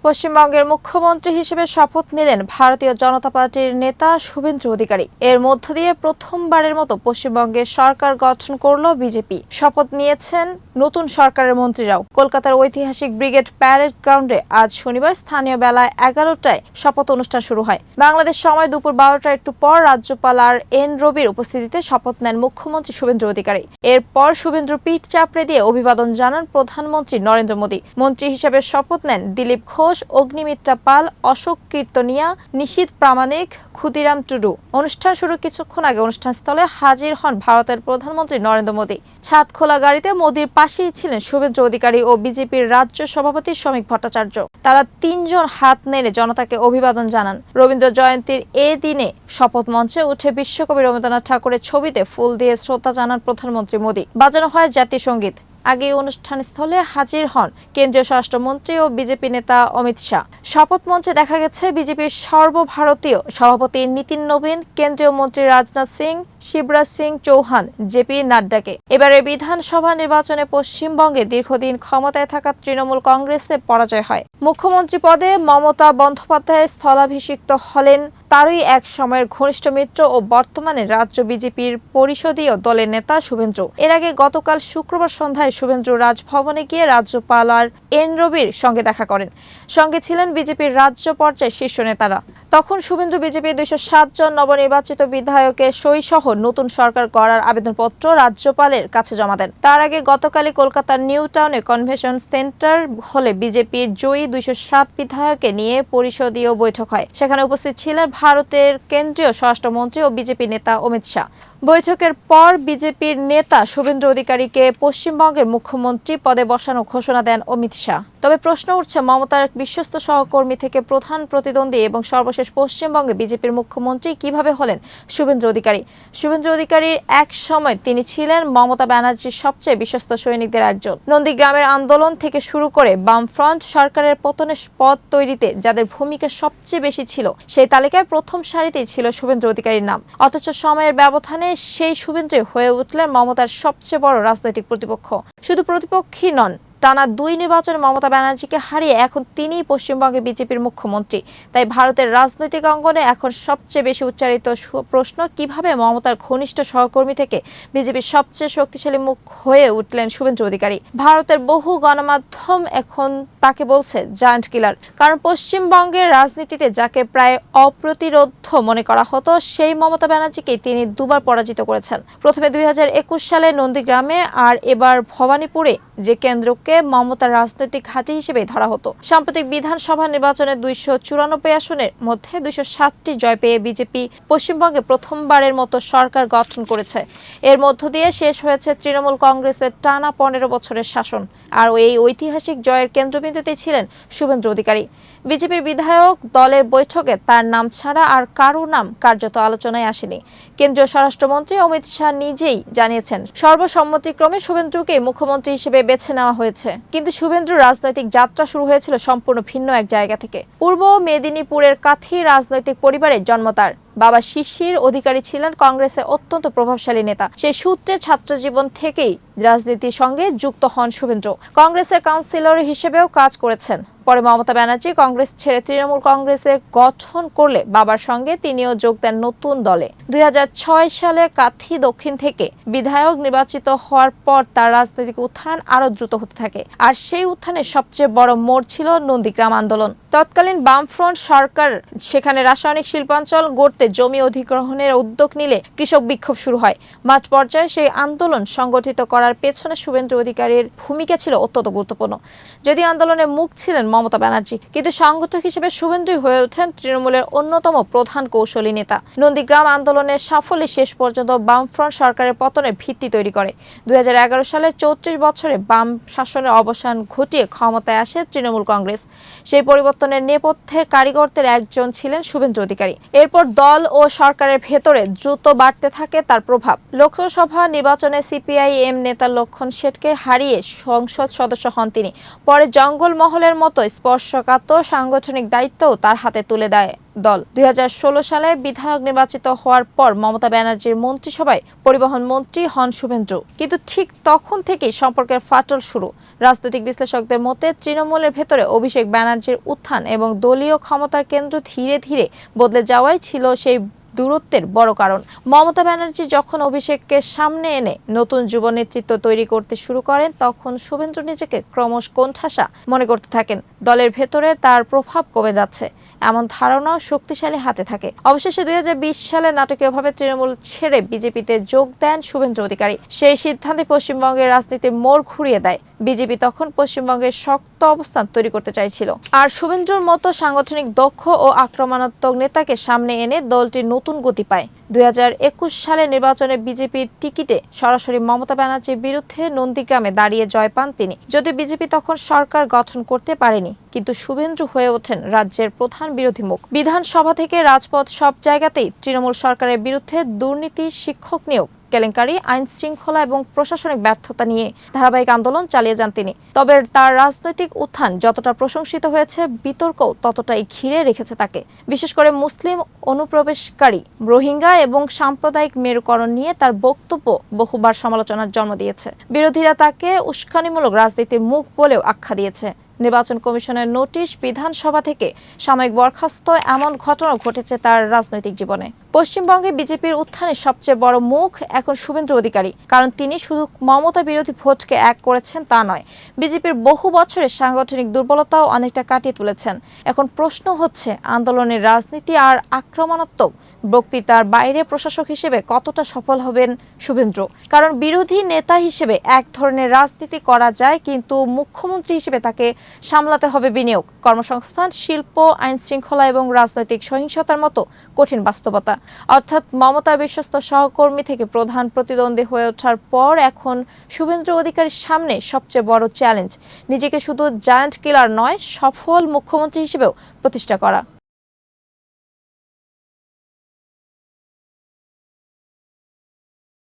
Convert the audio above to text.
পশ্চিমবঙ্গের মুখ্যমন্ত্রী হিসেবে শপথ নিলেন ভারতীয় জনতা পার্টির নেতা শুভেন্দু অধিকারী। এর মধ্য দিয়ে প্রথমবারের মতো পশ্চিমবঙ্গে সরকার গঠন করল বিজেপি। শপথ নিয়েছেন নতুন সরকারের মন্ত্রীরাও। কলকাতার ঐতিহাসিক ব্রিগেড প্যারেড গ্রাউন্ডে আজ শনিবার স্থানীয় বেলা 11টায় শপথ অনুষ্ঠান শুরু হয়। বাংলাদেশ সময় দুপুর 12টার একটু পর রাজ্যপাল আর এন রবির উপস্থিতিতে শপথ নেন মুখ্যমন্ত্রী শুভেন্দু অধিকারী। এরপর শুভেন্দুর পিঠ চাপড়ে দিয়ে অভিবাদন জানান প্রধানমন্ত্রী নরেন্দ্র মোদী। মন্ত্রী হিসেবে শপথ নেন দিলীপ ঘোষ, অগ্নিমিত্রা পাল, অশোক কীর্তনিয়া, নিশীথ প্রামাণিক, ক্ষুদিরাম টুডু। অনুষ্ঠান শুরু কিছুক্ষণ আগে অনুষ্ঠানস্থলে হাজির হন ভারতের প্রধানমন্ত্রী নরেন্দ্র মোদী। ছাদ খোলা গাড়িতে মোদীর পাশেই ছিলেন শুভেন্দু অধিকারী ও বিজেপির রাজ্য সভাপতি শ্রমিক ভট্টাচার্য। তারা তিনজন হাত নেড়ে জনতাকে অভিবাদন জানান। রবীন্দ্র জয়ন্তীর এ দিনে শপথ মঞ্চে উঠে বিশ্বকবি রবীন্দ্রনাথ ঠাকুরের ছবিতে ফুল দিয়ে শ্রদ্ধা জানান প্রধানমন্ত্রী মোদী। বাজানো হয় জাতীয় সঙ্গীত। আগে অনুষ্ঠানস্থলে হাজির হন কেন্দ্রীয় স্বরাষ্ট্রমন্ত্রী ও বিজেপি নেতা অমিত শাহ। শপথ মঞ্চে দেখা গেছে বিজেপির সর্বভারতীয় সভাপতি নীতিন নবীন, কেন্দ্রীয় মন্ত্রী রাজনাথ সিং, শিবরাজ সিং চৌহান, জেপি নাড্ডাকে। এবারে বিধানসভা নির্বাচনে পশ্চিমবঙ্গে দীর্ঘদিন ক্ষমতায় থাকা তৃণমূল কংগ্রেসে পরাজয় হয়। মুখ্যমন্ত্রী পদে মমতা বন্দ্যোপাধ্যায়ের স্থলাভিষিক্ত হলেন তারই এক সময়ের ঘনিষ্ঠ মিত্র ও বর্তমানে রাজ্য বিজেপির পরিষদীয় দলের নেতা শুভেন্দু। এর আগে গতকাল শুক্রবার সন্ধ্যায় শুভেন্দু রাজভবনে গিয়ে রাজ্যপাল আর এন রবির সঙ্গে দেখা করেন। সঙ্গে ছিলেন বিজেপির রাজ্য পর্যায়ের শীর্ষ নেতারা। তখন শুভেন্দু বিজেপির 207 জন নবনির্বাচিত বিধায়কের সই সহ নতুন সরকার গড়ার আবেদনপত্র রাজ্যপালের কাছে জমা দেন। তার আগে গতকালই কলকাতার নিউ টাউনে কনভেনশন সেন্টার হলে বিজেপির জয়ী 207 বিধায়ককে নিয়ে পরিষদীয় বৈঠক হয়। সেখানে উপস্থিত ছিলেন ভারতের কেন্দ্রীয় স্বরাষ্ট্রমন্ত্রী ও বিজেপি নেতা অমিত শাহ। বৈঠকের পর বিজেপির নেতা শুভেন্দু অধিকারীকে পশ্চিমবঙ্গের মুখ্যমন্ত্রী পদে বসানোর ঘোষণা দেন অমিত শাহ। তবে প্রশ্ন উঠছে, মমতার বিশ্বস্ত সহকর্মী থেকে প্রধান প্রতিদ্বন্দ্বী এবং সর্বশেষ পশ্চিমবঙ্গে বিজেপির মুখ্যমন্ত্রী কিভাবে হলেন শুভেন্দু অধিকারী? শুভেন্দু অধিকারীর এক সময় তিনি ছিলেন মমতা ব্যানার্জির সবচেয়ে বিশ্বস্ত সৈনিকদের একজন। নন্দীগ্রামের আন্দোলন থেকে শুরু করে বামফ্রন্ট সরকারের পতনের পথ তৈরিতে যাদের ভূমিকা সবচেয়ে বেশি ছিল, সেই তালিকায় প্রথম সারিতেই ছিল শুভেন্দু অধিকারীর নাম। অথচ সময়ের ব্যবধানে সেই শুভেন্দু হয়ে উঠলেন মমতার সবচেয়ে বড় রাজনৈতিক প্রতিপক্ষ। শুধু প্রতিপক্ষই নন, টানা 2 নির্বাচনে মমতা ব্যানার্জিকে হারিয়ে এখন তিনিই পশ্চিমবঙ্গে বিজেপির মুখ্যমন্ত্রী। তাই ভারতের রাজনৈতিক অঙ্গনে এখন সবচেয়ে বেশি উচ্চারিত প্রশ্ন, কিভাবে মমতার ঘনিষ্ঠ সহকর্মী থেকে বিজেপির সবচেয়ে শক্তিশালী মুখ হয়ে উঠলেন শুভেন্দু অধিকারী। ভারতের বহু গণমাধ্যম এখন তাকে বলছে জায়ান্ট কিলার। কারণ পশ্চিমবঙ্গের রাজনীতিতে যাকে প্রায় অপ্রতিরোধ মনে করা হতো, সেই মমতা ব্যানার্জিকে তিনি দুবার পরাজিত করেছেন। প্রথমে 2021 সালে নন্দীগ্রামে আর এবার ভবানীপুরে, যে কেন্দ্রকে মমতার রাজনৈতিক ঘাঁটি হিসেবে ধরা হতো। সাম্প্রতিক বিধানসভা নির্বাচনে 294 আসনের মধ্যে 207টি জয় পেয়ে বিজেপি পশ্চিমবঙ্গে প্রথমবারের মতো সরকার গঠন করেছে। এর মধ্য দিয়ে শেষ হয়েছে তৃণমূল কংগ্রেসের টানা 15 বছরের শাসন। আর এই ঐতিহাসিক জয়ের কেন্দ্রবিন্দুতে ছিলেন শুভেন্দু অধিকারী। বিজেপির বিধায়ক দলের বৈঠকে তার নাম ছাড়া আর কারো নাম কার্যত আলোচনায় আসেনি। কেন্দ্রীয় স্বরাষ্ট্রমন্ত্রী অমিত শাহ নিজেই জানিয়েছেন, সর্বসম্মতিক্রমে শুভেন্দুকে মুখ্যমন্ত্রী হিসেবে বেছে নেওয়া হয়েছে। কিন্তু শুভেন্দুর রাজনৈতিক যাত্রা শুরু হয়েছিল সম্পূর্ণ ভিন্ন এক জায়গা থেকে। পূর্ব মেদিনীপুরের কাথি রাজনৈতিক পরিবারে জন্ম তার। বাবা শিশির অধিকারী ছিলেন কংগ্রেসের অত্যন্ত প্রভাবশালী নেতা। সেই সূত্রে ছাত্র জীবন থেকেই রাজনীতির সঙ্গে যুক্ত হন শুভেন্দু। কংগ্রেসের কাউন্সিলর হিসেবেও কাজ করেছেন। পরে মমতা ব্যানার্জি কংগ্রেস ছেড়ে তৃণমূল কংগ্রেসের গঠন করলে বাবার সঙ্গে তিনিও যোগ দেন নতুন দলে। 2006 সালে কাথি দক্ষিণ থেকে বিধায়ক নির্বাচিত হওয়ার পর তার রাজনৈতিক উত্থান আরো দ্রুত হতে থাকে। আর সেই উত্থানের সবচেয়ে বড় মোড় ছিল নন্দীগ্রাম আন্দোলন। তৎকালীন বামফ্রন্ট সরকার সেখানে রাসায়নিক শিল্পাঞ্চল গড়তে জমি অধিগ্রহণের উদ্যোগ নিলে কৃষক বিক্ষোভ শুরু হয়। মাঠ পর্যায়ে সেই আন্দোলন সংগঠিত করার পেছনে শুভেন্দু অধিকারীর ভূমিকা ছিল অত্যন্ত গুরুত্বপূর্ণ। যদিও আন্দোলনের মুখ ছিলেন মমতা ব্যানার্জি, কিন্তু সংগঠক হিসেবে শুভেন্দুই হয়ে ওঠেন তৃণমূলের অন্যতম প্রধান কৌশলী নেতা। নন্দীগ্রাম আন্দোলনের সাফল্যে শেষ পর্যন্ত বামফ্রন্ট সরকারের পতনের ভিত্তি তৈরি করে। 2011 সালে 34 বছরে বাম শাসনের অবসান ঘটিয়ে ক্ষমতায় আসে তৃণমূল কংগ্রেস। সেই পরিবর্তনের নেপথ্যের কারিগরদের একজন ছিলেন শুভেন্দু অধিকারী। এরপর দল ও সরকারের ভেতরে দ্রুত বাড়তে থাকে তার প্রভাব। লোকসভা নির্বাচনে সিপিআইএম নেতা লক্ষণ শেঠকে হারিয়ে সংসদ সদস্য হন তিনি। পরে জঙ্গলমহলের মতো স্পর্শকাতর সাংগঠনিক দায়িত্বও তার হাতে তুলে দেয় দল। 2016 সালে বিধায়ক নির্বাচিত হওয়ার পর মমতা ব্যানার্জির মন্ত্রিসভায় পরিবহন মন্ত্রী হন শুভেন্দু। কিন্তু ঠিক তখন থেকেই সম্পর্কের ফাটল শুরু। রাজনৈতিক বিশ্লেষকদের মতে তৃণমূলের ভেতরে অভিষেক ব্যানার্জির উত্থান এবং দলীয় ক্ষমতার কেন্দ্র ধীরে ধীরে বদলে যাওয়াই ছিল সেই দূরত্বের বড় কারণ। মমতা ব্যানার্জি যখন অভিষেককে সামনে এনে নতুন যুব নেতৃত্ব তৈরি করতে শুরু করেন, তখন শুভেন্দু নিজেকে ক্রমশ কোণঠাসা মনে করতে থাকেন। দলের ভেতরে তার প্রভাব কমে যাচ্ছে এমন ধারণাও শক্তিশালী হাতে থাকে। অবশেষে 2020 সালে নাটকীয়ভাবে তৃণমূল ছেড়ে বিজেপিতে যোগ দেন শুভেন্দু অধিকারী। সেই সিদ্ধান্তে পশ্চিমবঙ্গের রাজনীতির মোড় ঘুরিয়ে দেয়। বিজেপি তখন পশ্চিমবঙ্গের শক্ত অবস্থান তৈরি করতে চাইছিল, আর শুভেন্দুর মতো সাংগঠনিক দক্ষ ও আক্রমণাত্মক নেতাকে সামনে এনে দলটি নতুন গতি পায়। 2021 সালে নির্বাচনে বিজেপির টিকিটে সরাসরি মমতা ব্যানার্জির বিরুদ্ধে নন্দীগ্রামে দাঁড়িয়ে জয় পান তিনি। যদিও বিজেপি তখন সরকার গঠন করতে পারেনি, কিন্তু শুভেন্দু হয়ে ওঠেন রাজ্যের প্রধান বিরোধী মুখ। বিধানসভা থেকে রাজপথ সব জায়গাতেই তৃণমূল সরকারের বিরুদ্ধে দুর্নীতি, শিক্ষক নিয়োগ কেলেঙ্কারি, আইন শৃঙ্খলা এবং প্রশাসনিক ব্যর্থতা নিয়ে ধারাবাহিক আন্দোলন চালিয়ে যান তিনি। তবে তার রাজনৈতিক উত্থান যতটা প্রশংসিত হয়েছে, বিতর্কও ততটাই ঘিরে রেখেছে তাকে। বিশেষ করে মুসলিম অনুপ্রবেশকারী, রোহিঙ্গা এবং সাম্প্রদায়িক মেরুকরণ নিয়ে তার বক্তব্য বহুবার সমালোচনার জন্ম দিয়েছে। বিরোধীরা তাকে উস্কানিমূলক রাজনীতির মুখ বলেও আখ্যা দিয়েছে। নির্বাচন কমিশনের নোটিশ, বিধানসভা থেকে সাময়িক বরখাস্ত, এমন ঘটনা ঘটেছে তার রাজনৈতিক জীবনে। পশ্চিমবঙ্গে বিজেপির উত্থানের সবচেয়ে বড় মুখ এখন শুভেন্দু অধিকারী, কারণ তিনি শুধু মমতা বিরোধী ভোটকে এক করেছেন তা নয়, বিজেপির বহু বছরের সাংগঠনিক দুর্বলতাও অনেকটা কাটিয়ে তুলেছেন। এখন প্রশ্ন হচ্ছে, আন্দোলনের রাজনীতি আর আক্রমণাত্মক বক্তৃতার বাইরে প্রশাসক হিসেবে কতটা সফল হবেন শুভেন্দু? কারণ বিরোধী নেতা হিসেবে এক ধরনের রাজনীতি করা যায়, কিন্তু মুখ্যমন্ত্রী হিসেবে তাকে সামলাতে হবে বিনিয়োগ, কর্মসংস্থান, শিল্প, আইন শৃঙ্খলা এবং রাজনৈতিক সহিংসতার মতো কঠিন বাস্তবতা। অর্থাৎ মমতার বিশ্বস্ত সহকর্মী থেকে প্রধান প্রতিদ্বন্দ্বী হয়ে ওঠার পর এখন শুভেন্দু অধিকারীর সামনে সবচেয়ে বড় চ্যালেঞ্জ নিজেকে শুধু জায়ান্ট কিলার নয়, সফল মুখ্যমন্ত্রী হিসেবেও প্রতিষ্ঠা করা।